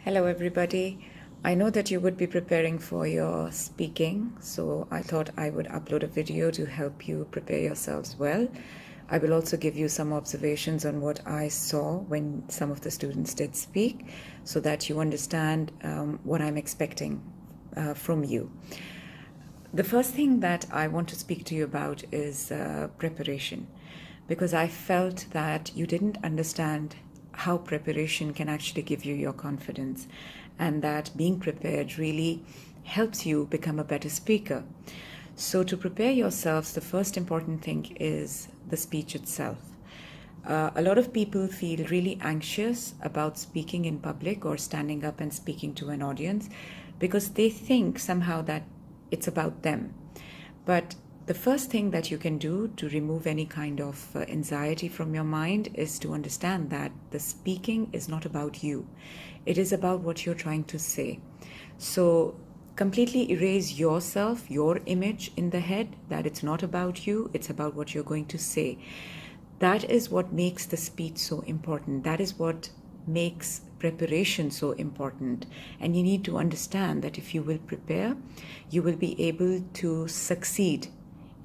Hello, everybody. I know that you would be preparing for your speaking, so I thought I would upload a video to help you prepare yourselves well. I will also give you some observations on what I saw when some of the students did speak, so that you understand what I'm expecting from you. The first thing that I want to speak to you about is preparation, because I felt that you didn't understand how preparation can actually give you your confidence, and that being prepared really helps you become a better speaker. So, to prepare yourselves, the first important thing is the speech itself. A lot of people feel really anxious about speaking in public or standing up and speaking to an audience because they think somehow that it's about them. But the first thing that you can do to remove any kind of anxiety from your mind is to understand that the speaking is not about you. It is about what you're trying to say. So completely erase yourself, your image in the head, that it's not about you, it's about what you're going to say. That is what makes the speech so important. That is what makes preparation so important. And you need to understand that if you will prepare, you will be able to succeed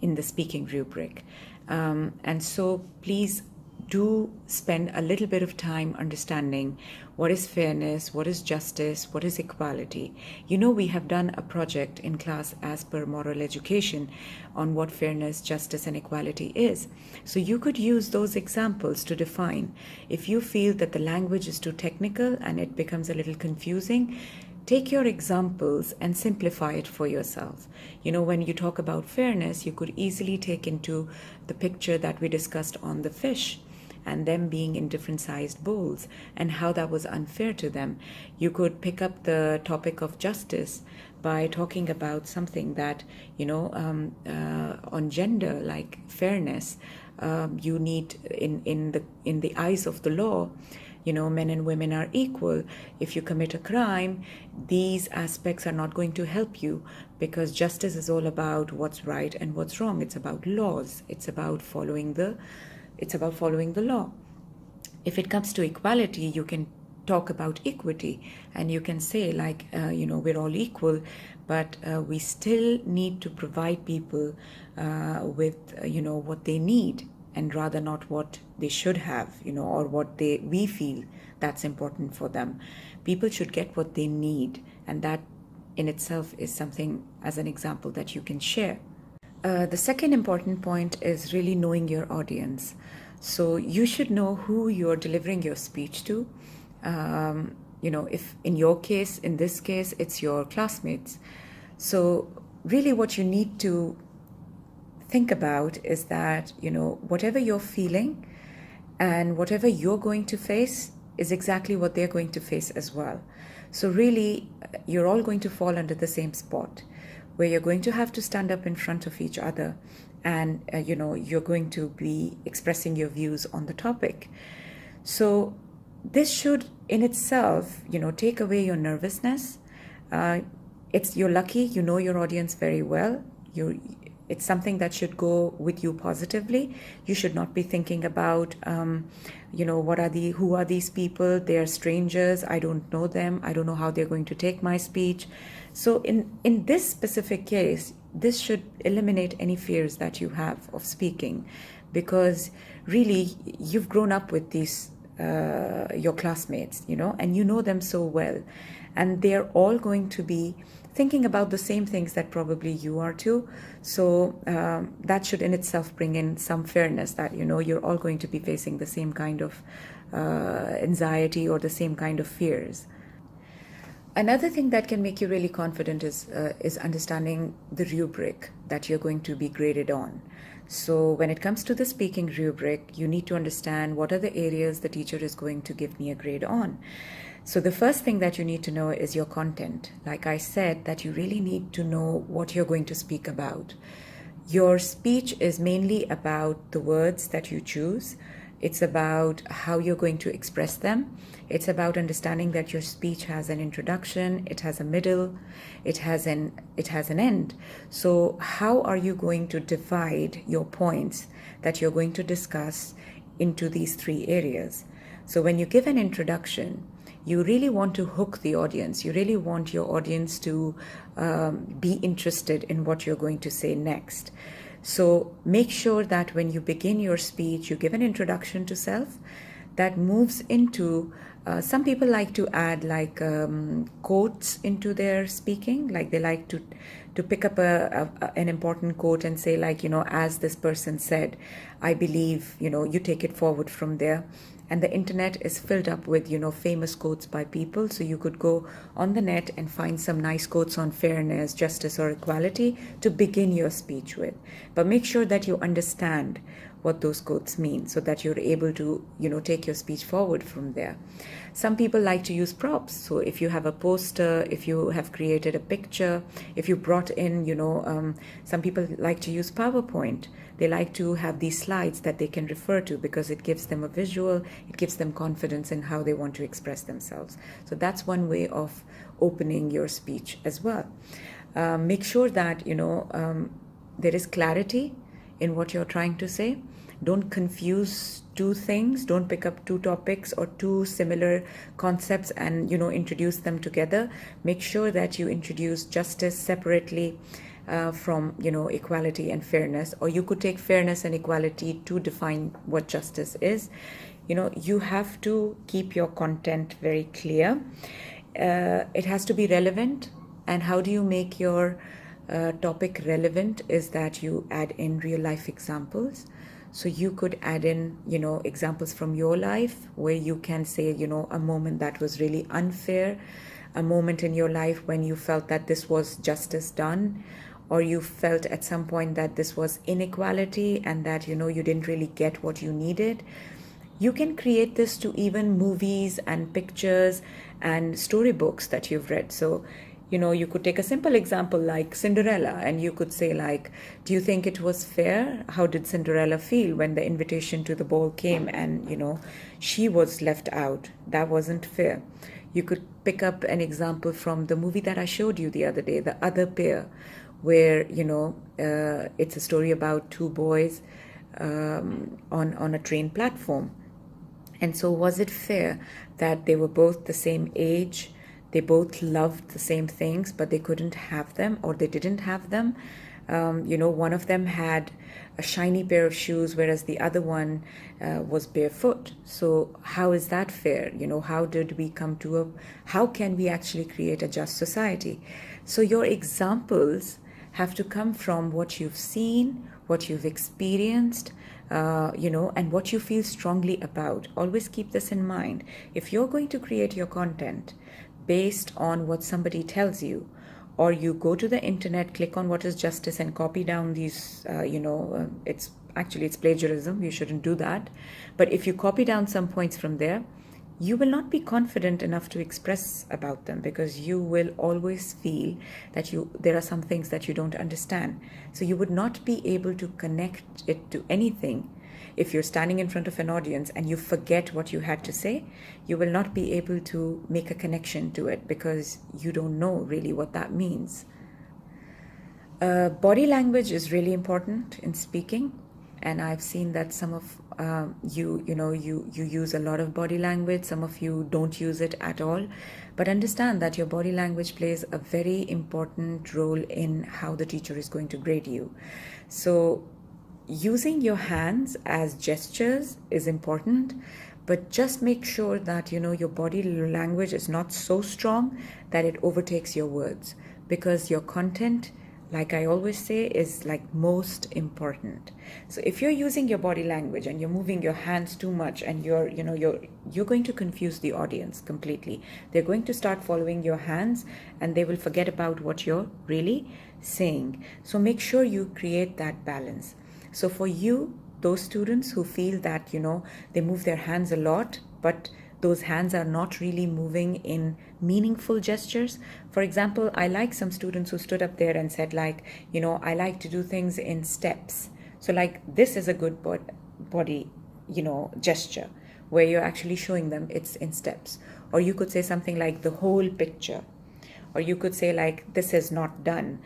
in the speaking rubric. And so please do spend a little bit of time understanding what is fairness, what is justice, what is equality. You know, we have done a project in class as per moral education on what fairness, justice, and equality is. So you could use those examples to define. If you feel that the language is too technical and it becomes a little confusing, take your examples and simplify it for yourself. You know, when you talk about fairness, you could easily take into the picture that we discussed on the fish and them being in different sized bowls and how that was unfair to them. You could pick up the topic of justice by talking about something that, on gender, like fairness. You need in the eyes of the law, men and women are equal. If you commit a crime, these aspects are not going to help you, because justice is all about what's right and what's wrong. It's about laws. It's about following the law. If it comes to equality, you can talk about equity, and you can say we're all equal, but we still need to provide people with what they need, and rather not what they should have, or what we feel that's important for them. People should get what they need, and that in itself is something, as an example, that you can share. The second important point is really knowing your audience. So you should know who you're delivering your speech to. If in this case, it's your classmates. So really what you need to think about is that, whatever you're feeling and whatever you're going to face is exactly what they're going to face as well. So really, you're all going to fall under the same spot, where you're going to have to stand up in front of each other, and you're going to be expressing your views on the topic. So this should in itself take away your nervousness. You're lucky, you know your audience very well. It's something that should go with you positively. You should not be thinking about who are these people? They are strangers, I don't know them, I don't know how they're going to take my speech. So in this specific case, this should eliminate any fears that you have of speaking, because really you've grown up with these your classmates, and you know them so well, and they're all going to be thinking about the same things that probably you are too. So that should in itself bring in some fairness, that you're all going to be facing the same kind of anxiety or the same kind of fears. Another thing that can make you really confident is understanding the rubric that you're going to be graded on. So when it comes to the speaking rubric, you need to understand what are the areas the teacher is going to give me a grade on. So the first thing that you need to know is your content. Like I said, that you really need to know what you're going to speak about. Your speech is mainly about the words that you choose. It's about how you're going to express them. It's about understanding that your speech has an introduction, it has a middle, it has an end. So how are you going to divide your points that you're going to discuss into these three areas? So when you give an introduction, you really want to hook the audience. You really want your audience to be interested in what you're going to say next. So make sure that when you begin your speech, you give an introduction to self that moves into, some people like to add like quotes into their speaking. Like they like to pick up an important quote and say, like, as this person said, I believe, you take it forward from there. And the internet is filled up with, famous quotes by people. So you could go on the net and find some nice quotes on fairness, justice, or equality to begin your speech with. But make sure that you understand what those quotes mean so that you're able to, take your speech forward from there. Some people like to use props. So if you have a poster, if you have created a picture, if you brought in, some people like to use PowerPoint. They like to have these slides that they can refer to because it gives them a visual, it gives them confidence in how they want to express themselves. So that's one way of opening your speech as well. Make sure that, there is clarity in what you're trying to say. Don't confuse two things. Don't pick up two topics or two similar concepts and, introduce them together. Make sure that you introduce justice separately from, equality and fairness. Or you could take fairness and equality to define what justice is. You have to keep your content very clear. It has to be relevant. And how do you make your topic relevant is that you add in real life examples. So you could add in, examples from your life where you can say, a moment that was really unfair, a moment in your life when you felt that this was justice done, or you felt at some point that this was inequality and that, you didn't really get what you needed. You can create this to even movies and pictures and storybooks that you've read. So, you could take a simple example like Cinderella and you could say, like, do you think it was fair? How did Cinderella feel when the invitation to the ball came and, she was left out? That wasn't fair. You could pick up an example from the movie that I showed you the other day, The Other Pair, where, it's a story about two boys on a train platform. And so was it fair that they were both the same age? They both loved the same things, but they couldn't have them, or they didn't have them. One of them had a shiny pair of shoes, whereas the other one was barefoot. So how is that fair? How did we come to how can we actually create a just society? So your examples have to come from what you've seen, what you've experienced, and what you feel strongly about. Always keep this in mind. If you're going to create your content based on what somebody tells you, or you go to the internet, click on what is justice and copy down these, it's plagiarism. You shouldn't do that. But if you copy down some points from there, you will not be confident enough to express about them because you will always feel that there are some things that you don't understand. So you would not be able to connect it to anything. If you're standing in front of an audience and you forget what you had to say, you will not be able to make a connection to it because you don't know really what that means. Body language is really important in speaking. And I've seen that some of you use a lot of body language. Some of you don't use it at all. But understand that your body language plays a very important role in how the teacher is going to grade you. So using your hands as gestures is important, but just make sure that, your body language is not so strong that it overtakes your words, because your content, like I always say, is like most important. So if you're using your body language and you're moving your hands too much and you're going to confuse the audience completely. They're going to start following your hands and they will forget about what you're really saying. So make sure you create that balance. So for you, those students who feel that, they move their hands a lot, but those hands are not really moving in meaningful gestures. For example, I like some students who stood up there and said, like, I like to do things in steps. So like, this is a good body, gesture where you're actually showing them it's in steps. Or you could say something like the whole picture. Or you could say like, this is not done.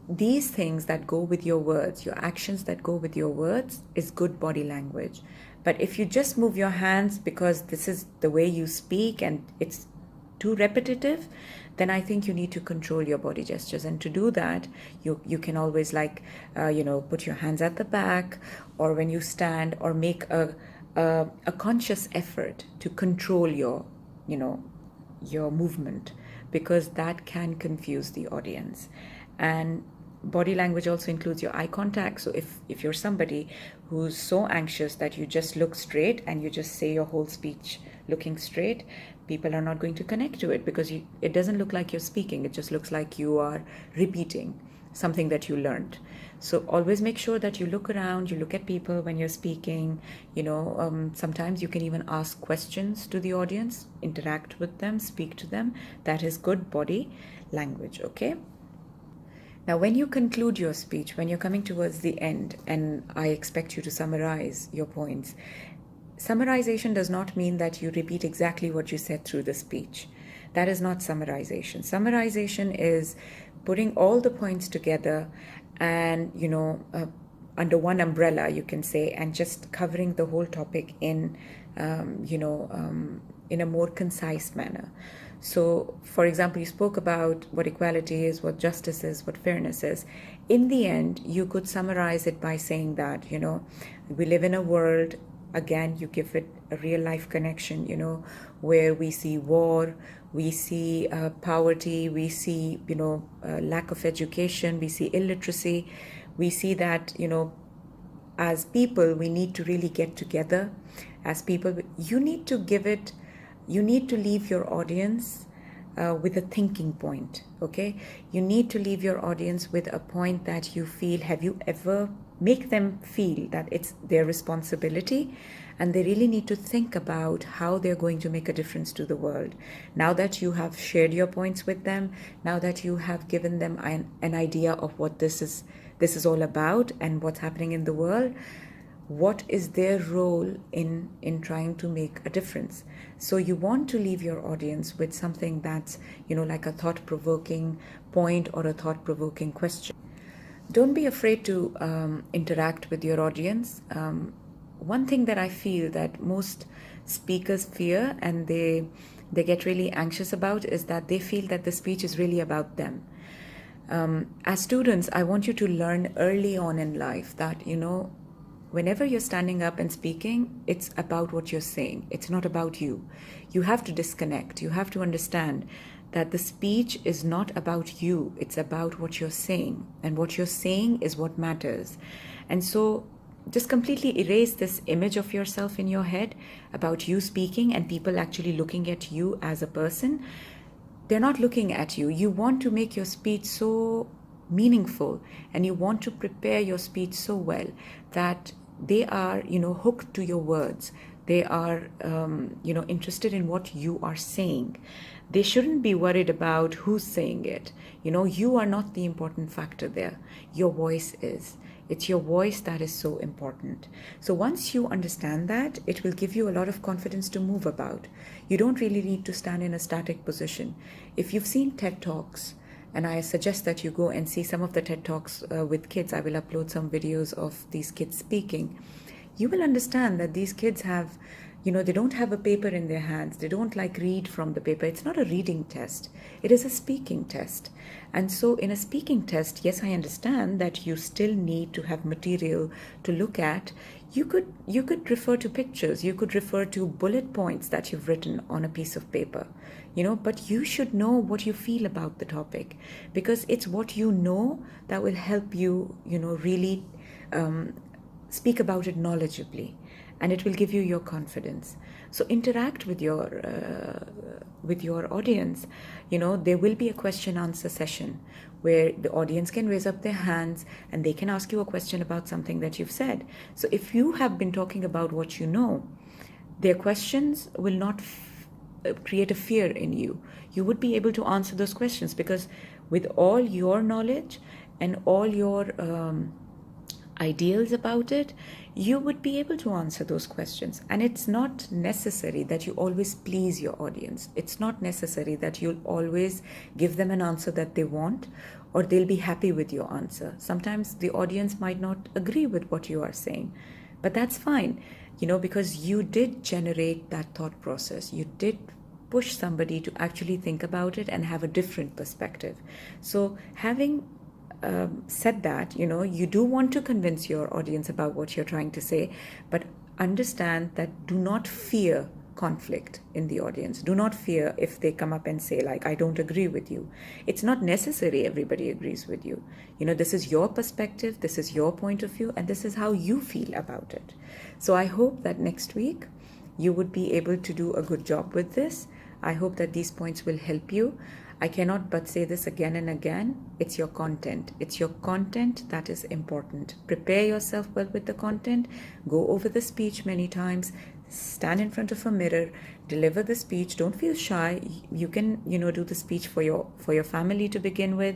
These things that go with your words, your actions that go with your words, is good body language. But if you just move your hands because this is the way you speak and it's too repetitive, then I think you need to control your body gestures. And to do that, you can always put your hands at the back, or when you stand, or make a conscious effort to control your movement, because that can confuse the audience. And body language also includes your eye contact. So if you're somebody who's so anxious that you just look straight and you just say your whole speech looking straight, people are not going to connect to it, because it doesn't look like you're speaking. It just looks like you are repeating something that you learned. So always make sure that you look around, you look at people when you're speaking. Sometimes you can even ask questions to the audience, interact with them, speak to them. That is good body language, okay? Now, when you conclude your speech, when you're coming towards the end, and I expect you to summarize your points, summarization does not mean that you repeat exactly what you said through the speech. That is not summarization. Summarization is putting all the points together and, under one umbrella, you can say, and just covering the whole topic in a more concise manner. So, for example, you spoke about what equality is, what justice is, what fairness is. In the end, you could summarize it by saying that, we live in a world, again, you give it a real life connection, where we see war, we see poverty, we see, lack of education, we see illiteracy, we see that, as people, we need to really get together. As people, you need to leave your audience with a thinking point, okay? You need to leave your audience with a point that you feel, make them feel that it's their responsibility, and they really need to think about how they're going to make a difference to the world. Now that you have shared your points with them, now that you have given them an idea of what this is all about and what's happening in the world, what is their role in trying to make a difference. So you want to leave your audience with something that's, like a thought-provoking point or a thought-provoking question. Don't be afraid to interact with your audience. One thing that I feel that most speakers fear and they get really anxious about is that they feel that the speech is really about them. As students, I want you to learn early on in life that, whenever you're standing up and speaking, it's about what you're saying. It's not about you. You have to disconnect. You have to understand that the speech is not about you. It's about what you're saying. And what you're saying is what matters. And so just completely erase this image of yourself in your head about you speaking and people actually looking at you as a person. They're not looking at you. You want to make your speech so meaningful, and you want to prepare your speech so well that they are, hooked to your words. They are, interested in what you are saying. They shouldn't be worried about who's saying it. You are not the important factor there. Your voice is. It's your voice that is so important. So once you understand that, it will give you a lot of confidence to move about. You don't really need to stand in a static position. If you've seen TED Talks, and I suggest that you go and see some of the TED Talks with kids. I will upload some videos of these kids speaking. You will understand that these kids have, they don't have a paper in their hands. They don't read from the paper. It's not a reading test. It is a speaking test. And so in a speaking test, yes, I understand that you still need to have material to look at. You could refer to pictures. You could refer to bullet points that you've written on a piece of paper. But you should know what you feel about the topic, because it's what you know that will help you, really speak about it knowledgeably, and it will give you your confidence. So interact with your audience. There will be a question answer session where the audience can raise up their hands and they can ask you a question about something that you've said. So if you have been talking about what you know, their questions will not create a fear in you. You would be able to answer those questions, because with all your knowledge and all your ideals about it, you would be able to answer those questions. And it's not necessary that you always please your audience. It's not necessary that you'll always give them an answer that they want, or they'll be happy with your answer. Sometimes the audience might not agree with what you are saying, but that's fine, because you did generate that thought process. You did push somebody to actually think about it and have a different perspective. So having said that, you do want to convince your audience about what you're trying to say, but understand that do not fear conflict in the audience. Do not fear if they come up and say, like, I don't agree with you. It's not necessary everybody agrees with you. This is your perspective, this is your point of view, and this is how you feel about it. So I hope that next week you would be able to do a good job with this. I hope that these points will help you. I cannot but say this again and again. It's your content. It's your content that is important. Prepare yourself well with the content. Go over the speech many times. Stand in front of a mirror. Deliver the speech. Don't feel shy. You can, do the speech for your family to begin with.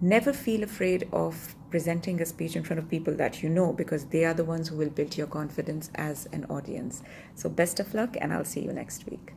Never feel afraid of presenting a speech in front of people that you know, because they are the ones who will build your confidence as an audience. So best of luck, and I'll see you next week.